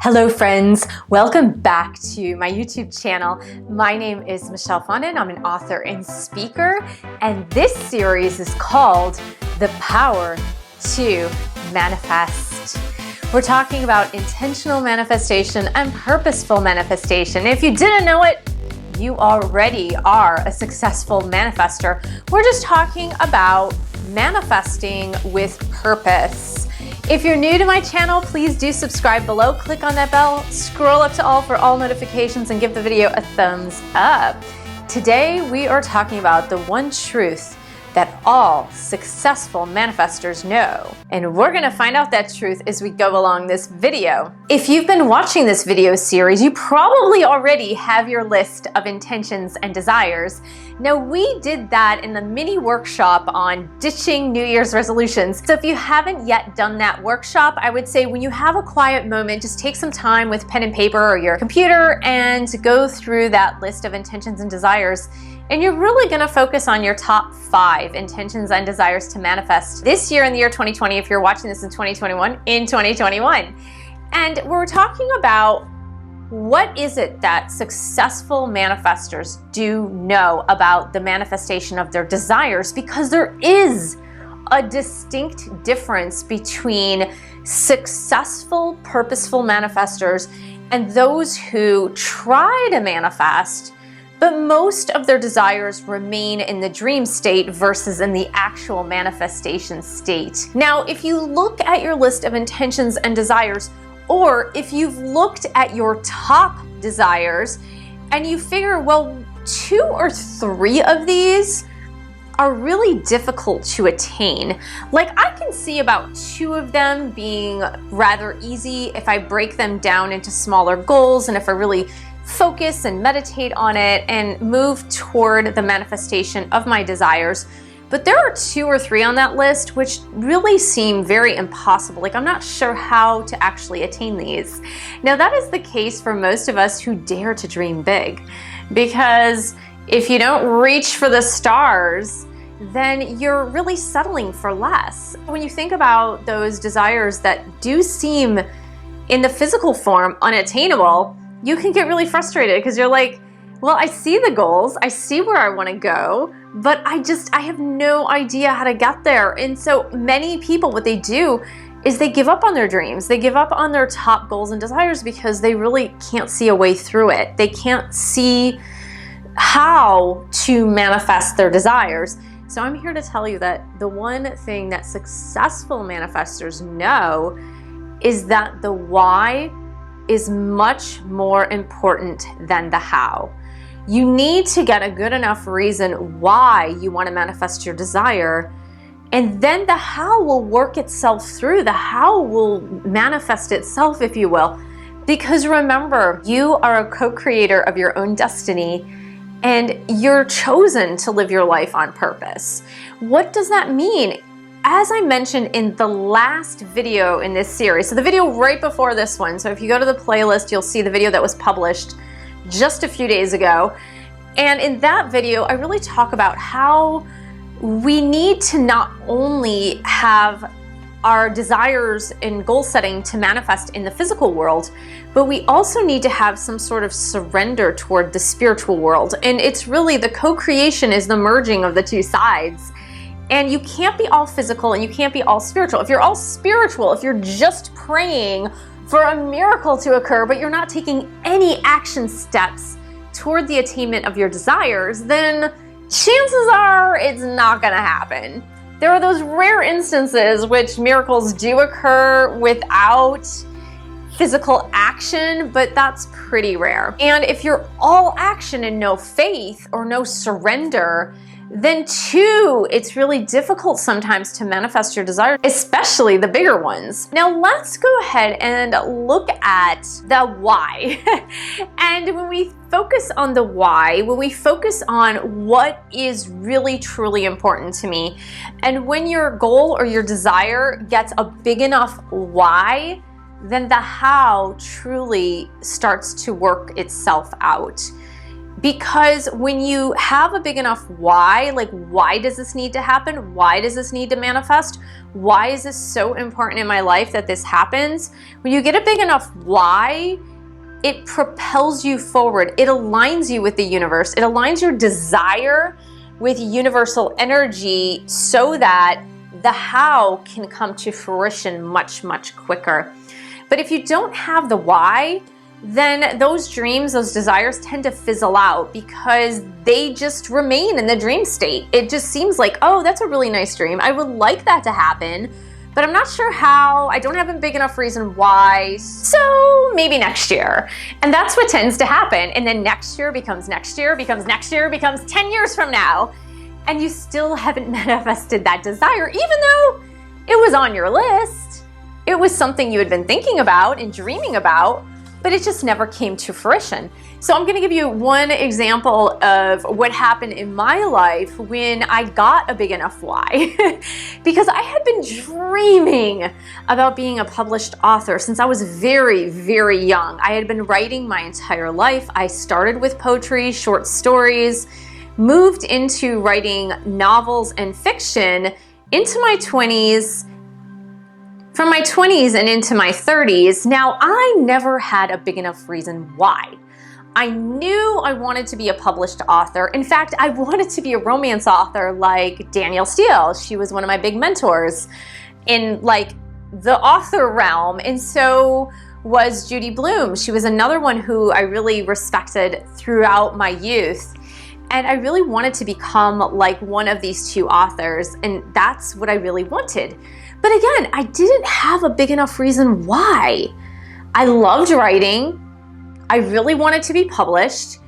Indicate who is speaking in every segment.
Speaker 1: Hello friends, welcome back to my YouTube channel. My name is Michelle Fondin. I'm an author and speaker, and this series is called The Power to Manifest. We're talking about intentional manifestation and purposeful manifestation. If you didn't know it, you already are a successful manifester. We're just talking about manifesting with purpose. If you're new to my channel, please do subscribe below, click on that bell, scroll up to all for all notifications, and give the video a thumbs up. Today, we are talking about the one truth that all successful manifestors know. And we're gonna find out that truth as we go along this video. If you've been watching this video series, you probably already have your list of intentions and desires. Now, we did that in the mini workshop on ditching New Year's resolutions. So if you haven't yet done that workshop, I would say when you have a quiet moment, just take some time with pen and paper or your computer and go through that list of intentions and desires. And you're really gonna focus on your top 5 intentions and desires to manifest this year in the year 2020, if you're watching this in 2021, in 2021. And we're talking about what is it that successful manifestors do know about the manifestation of their desires, because there is a distinct difference between successful, purposeful manifestors and those who try to manifest, but most of their desires remain in the dream state versus in the actual manifestation state. Now, if you look at your list of intentions and desires, or if you've looked at your top desires and you figure, well, 2 or 3 of these are really difficult to attain. Like, I can see about 2 of them being rather easy if I break them down into smaller goals and if I really focus and meditate on it and move toward the manifestation of my desires. But there are 2 or 3 on that list which really seem very impossible. Like, I'm not sure how to actually attain these. Now, that is the case for most of us who dare to dream big, because if you don't reach for the stars, then you're really settling for less. When you think about those desires that do seem in the physical form unattainable, you can get really frustrated because you're like, well, I see the goals, I see where I want to go, but I have no idea how to get there. And so many people, what they do is they give up on their dreams. They give up on their top goals and desires because they really can't see a way through it. They can't see how to manifest their desires. So I'm here to tell you that the one thing that successful manifestors know is that the why is much more important than the how. You need to get a good enough reason why you want to manifest your desire, and then the how will work itself through. The how will manifest itself, if you will. Because remember, you are a co-creator of your own destiny, and you're chosen to live your life on purpose. What does that mean? As I mentioned in the last video in this series, so the video right before this one, so if you go to the playlist, you'll see the video that was published just a few days ago. And in that video, I really talk about how we need to not only have our desires and goal setting to manifest in the physical world, but we also need to have some sort of surrender toward the spiritual world. And it's really the co-creation is the merging of the 2 sides. And you can't be all physical and you can't be all spiritual. If you're all spiritual, if you're just praying for a miracle to occur, but you're not taking any action steps toward the attainment of your desires, then chances are it's not gonna happen. There are those rare instances which miracles do occur without physical action, but that's pretty rare. And if you're all action and no faith or no surrender, then 2, it's really difficult sometimes to manifest your desires, especially the bigger ones. Now let's go ahead and look at the why. And when we focus on the why, when we focus on what is really truly important to me, and when your goal or your desire gets a big enough why, then the how truly starts to work itself out. Because when you have a big enough why, like, why does this need to happen? Why does this need to manifest? Why is this so important in my life that this happens? When you get a big enough why, it propels you forward. It aligns you with the universe. It aligns your desire with universal energy so that the how can come to fruition much, much quicker. But if you don't have the why, then those dreams, those desires tend to fizzle out because they just remain in the dream state. It just seems like, oh, that's a really nice dream. I would like that to happen, but I'm not sure how. I don't have a big enough reason why, so maybe next year. And that's what tends to happen. And then next year becomes next year, becomes next year, becomes 10 years from now. And you still haven't manifested that desire, even though it was on your list. It was something you had been thinking about and dreaming about, but it just never came to fruition. So I'm gonna give you one example of what happened in my life when I got a big enough why. Because I had been dreaming about being a published author since I was very, very young. I had been writing my entire life. I started with poetry, short stories, moved into writing novels and fiction into my 20s, from my 20s and into my 30s. Now, I never had a big enough reason why. I knew I wanted to be a published author. In fact, I wanted to be a romance author like Danielle Steele. She was one of my big mentors in like the author realm. And so was Judy Blume. She was another one who I really respected throughout my youth. And I really wanted to become like one of these two authors. And that's what I really wanted. But again, I didn't have a big enough reason why. I loved writing. I really wanted to be published,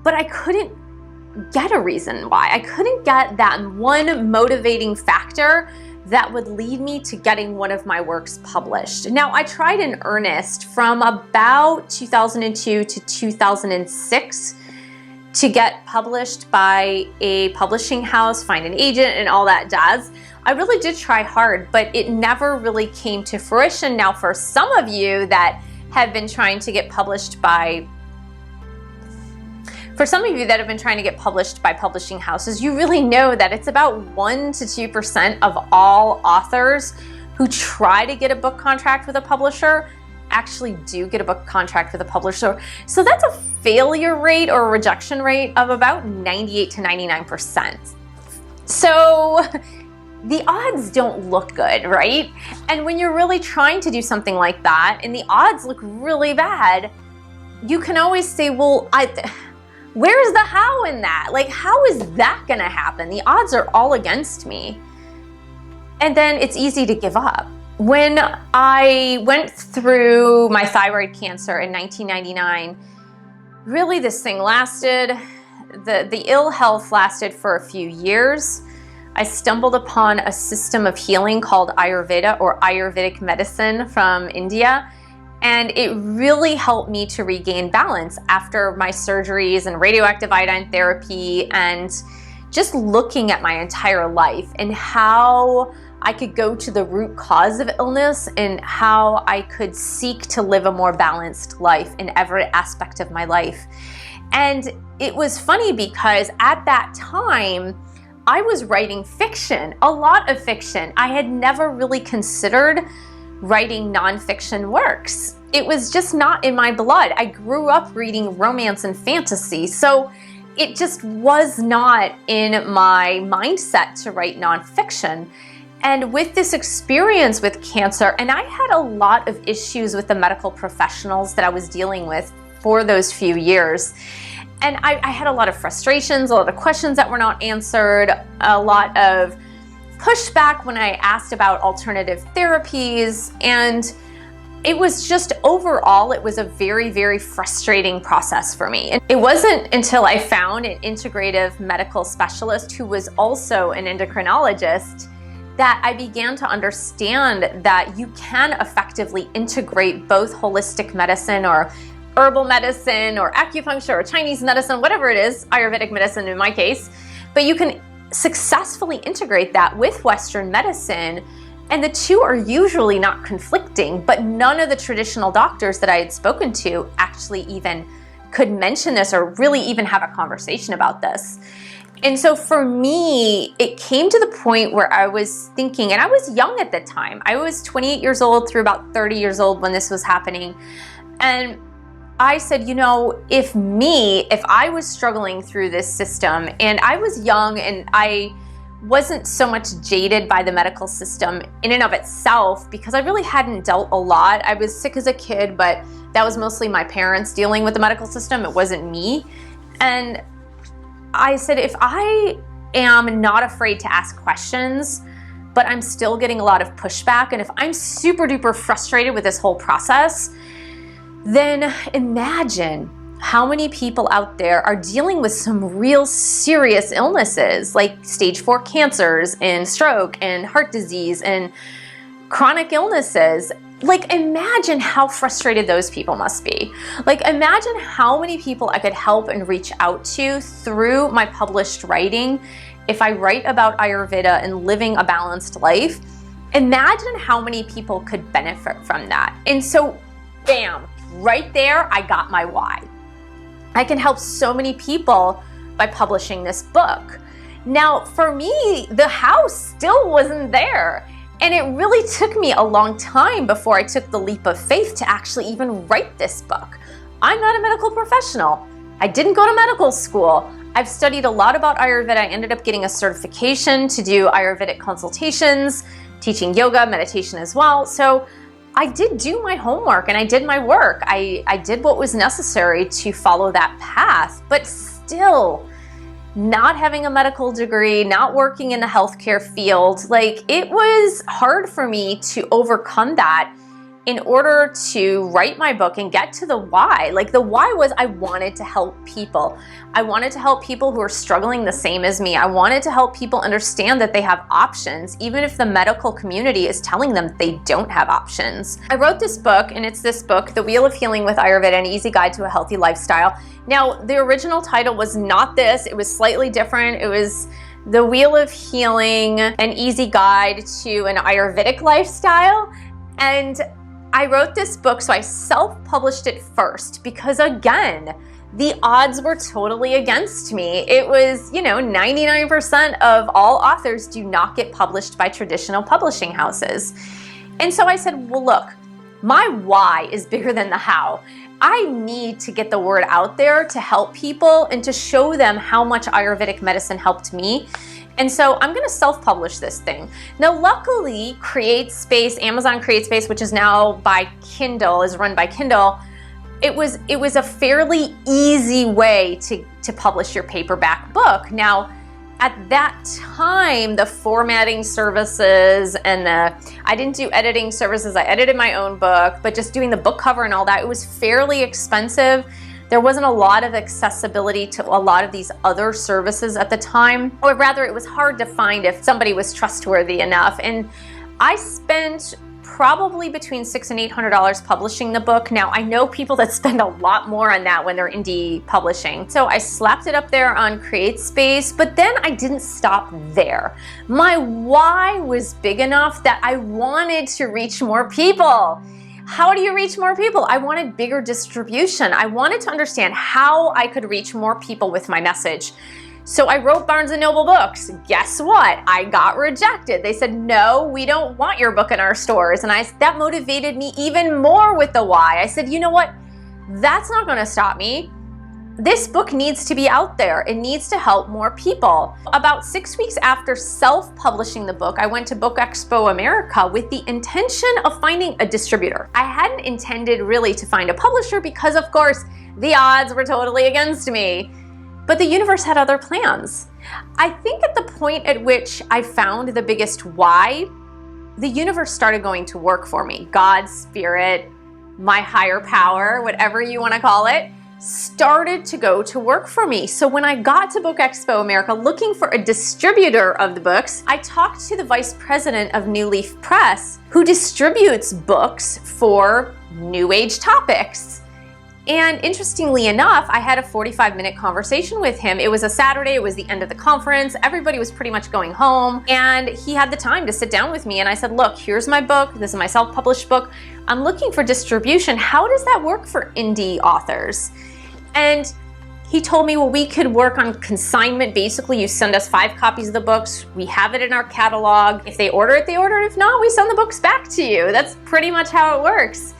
Speaker 1: but I couldn't get a reason why. I couldn't get that one motivating factor that would lead me to getting one of my works published. Now, I tried in earnest from about 2002 to 2006 to get published by a publishing house, find an agent, and all that jazz. I really did try hard, but it never really came to fruition. Now, for some of you that have been trying to get published by publishing houses, you really know that it's about 1% to 2% of all authors who try to get a book contract with a publisher actually do get a book contract with a publisher. So that's a failure rate or a rejection rate of about 98 to 99%. So the odds don't look good, right? And when you're really trying to do something like that and the odds look really bad, you can always say, well, where's the how in that? Like, how is that gonna happen? The odds are all against me. And then it's easy to give up. When I went through my thyroid cancer in 1999, really this thing lasted, the ill health lasted for a few years. I stumbled upon a system of healing called Ayurveda, or Ayurvedic medicine from India, and it really helped me to regain balance after my surgeries and radioactive iodine therapy, and just looking at my entire life and how I could go to the root cause of illness and how I could seek to live a more balanced life in every aspect of my life. And it was funny because at that time, I was writing fiction, a lot of fiction. I had never really considered writing nonfiction works. It was just not in my blood. I grew up reading romance and fantasy, so it just was not in my mindset to write nonfiction. And with this experience with cancer, and I had a lot of issues with the medical professionals that I was dealing with for those few years. And I had a lot of frustrations, a lot of questions that were not answered, a lot of pushback when I asked about alternative therapies. And it was just overall, it was a very, very frustrating process for me. And it wasn't until I found an integrative medical specialist who was also an endocrinologist that I began to understand that you can effectively integrate both holistic medicine or herbal medicine or acupuncture or Chinese medicine, whatever it is, Ayurvedic medicine in my case, but you can successfully integrate that with Western medicine, and the two are usually not conflicting, but none of the traditional doctors that I had spoken to actually even could mention this or really even have a conversation about this. And so for me, it came to the point where I was thinking, and I was young at the time. I was 28 years old through about 30 years old when this was happening. And I said, you know, if I was struggling through this system, and I was young and I wasn't so much jaded by the medical system in and of itself because I really hadn't dealt a lot. I was sick as a kid, but that was mostly my parents dealing with the medical system. It wasn't me. And I said, if I am not afraid to ask questions, but I'm still getting a lot of pushback, and if I'm super duper frustrated with this whole process, then imagine how many people out there are dealing with some real serious illnesses like stage 4 cancers and stroke and heart disease and chronic illnesses. Like, imagine how frustrated those people must be. Like, imagine how many people I could help and reach out to through my published writing if I write about Ayurveda and living a balanced life. Imagine how many people could benefit from that. And so, bam, right there, I got my why. I can help so many people by publishing this book. Now, for me, the how still wasn't there. And it really took me a long time before I took the leap of faith to actually even write this book. I'm not a medical professional. I didn't go to medical school. I've studied a lot about Ayurveda. I ended up getting a certification to do Ayurvedic consultations, teaching yoga, meditation as well. So I did do my homework and I did my work. I did what was necessary to follow that path, but still, not having a medical degree, not working in the healthcare field, like, it was hard for me to overcome that in order to write my book and get to the why. Like, the why was I wanted to help people. I wanted to help people who are struggling the same as me. I wanted to help people understand that they have options, even if the medical community is telling them they don't have options. I wrote this book, and it's this book, The Wheel of Healing with Ayurveda, an Easy Guide to a Healthy Lifestyle. Now, the original title was not this. It was slightly different. It was The Wheel of Healing, an Easy Guide to an Ayurvedic Lifestyle. And I wrote this book, so I self-published it first because, again, the odds were totally against me. It was, 99% of all authors do not get published by traditional publishing houses. And so I said, well, look, my why is bigger than the how. I need to get the word out there to help people and to show them how much Ayurvedic medicine helped me. And so I'm going to self-publish this thing. Now, luckily, CreateSpace, Amazon CreateSpace, which is now by Kindle, is run by Kindle, it was a fairly easy way to publish your paperback book. Now, at that time, the formatting services and I didn't do editing services. I edited my own book, but just doing the book cover and all that, it was fairly expensive. There wasn't a lot of accessibility to a lot of these other services at the time, or rather it was hard to find if somebody was trustworthy enough. And I spent probably between $600 and $800 publishing the book. Now, I know people that spend a lot more on that when they're indie publishing. So I slapped it up there on CreateSpace, but then I didn't stop there. My why was big enough that I wanted to reach more people. How do you reach more people? I wanted bigger distribution. I wanted to understand how I could reach more people with my message. So I wrote Barnes & Noble books. Guess what? I got rejected. They said, no, we don't want your book in our stores. And that motivated me even more with the why. I said, you know what? That's not going to stop me. This book needs to be out there. It needs to help more people. About 6 weeks after self-publishing the book, I went to Book Expo America with the intention of finding a distributor. I hadn't intended really to find a publisher because, of course, the odds were totally against me. But the universe had other plans. I think at the point at which I found the biggest why, the universe started going to work for me. God, spirit, my higher power, whatever you want to call it, started to go to work for me. So when I got to Book Expo America looking for a distributor of the books, I talked to the vice president of New Leaf Press, who distributes books for New Age topics. And interestingly enough, I had a 45-minute conversation with him. It was a Saturday, it was the end of the conference, everybody was pretty much going home, and he had the time to sit down with me, and I said, look, here's my book, this is my self-published book, I'm looking for distribution. How does that work for indie authors? And he told me, well, we could work on consignment. Basically, you send us 5 copies of the books. We have it in our catalog. If they order it, they order it. If not, we send the books back to you. That's pretty much how it works.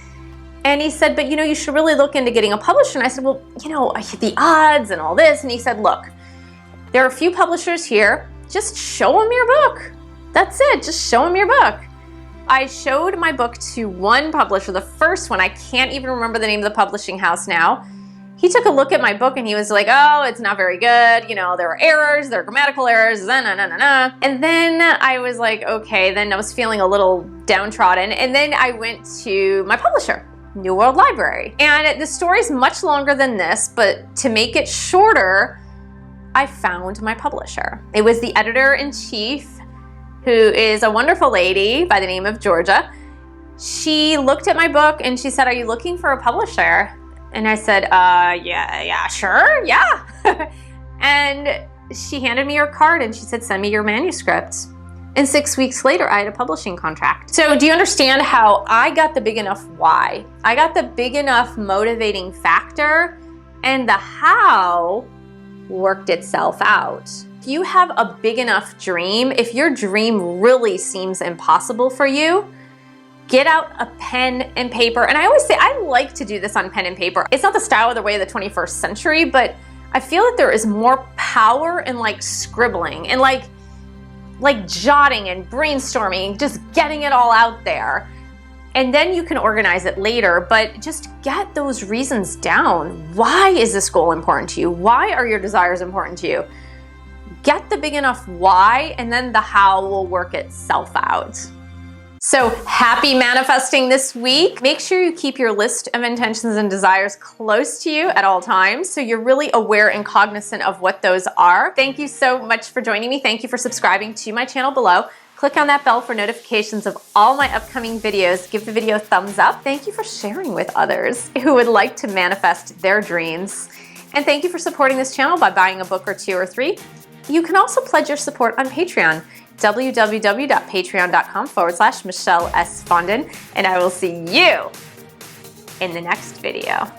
Speaker 1: And he said, but you should really look into getting a publisher. And I said, well, the odds and all this. And he said, look, there are a few publishers here. Just show them your book. That's it. Just show them your book. I showed my book to one publisher, the first one. I can't even remember the name of the publishing house now. He took a look at my book and he was like, oh, it's not very good. There are errors, there are grammatical errors, And then I was like, okay, then I was feeling a little downtrodden. And then I went to my publisher, New World Library. And the story's much longer than this, but to make it shorter, I found my publisher. It was the editor-in-chief, who is a wonderful lady by the name of Georgia. She looked at my book and she said, are you looking for a publisher? And I said, yeah, sure, yeah. And she handed me her card and she said, send me your manuscript. And 6 weeks later, I had a publishing contract. So do you understand how I got the big enough why? I got the big enough motivating factor, and the how worked itself out. If you have a big enough dream, if your dream really seems impossible for you, get out a pen and paper. And I always say, I like to do this on pen and paper. It's not the style or the way of the 21st century, but I feel that there is more power in scribbling and like jotting and brainstorming, just getting it all out there. And then you can organize it later, but just get those reasons down. Why is this goal important to you? Why are your desires important to you? Get the big enough why, and then the how will work itself out. So happy manifesting this week. Make sure you keep your list of intentions and desires close to you at all times so you're really aware and cognizant of what those are. Thank you so much for joining me. Thank you for subscribing to my channel below. Click on that bell for notifications of all my upcoming videos. Give the video a thumbs up. Thank you for sharing with others who would like to manifest their dreams. And thank you for supporting this channel by buying a book or 2 or 3. You can also pledge your support on Patreon. www.patreon.com/Michelle S. Fondin, and I will see you in the next video.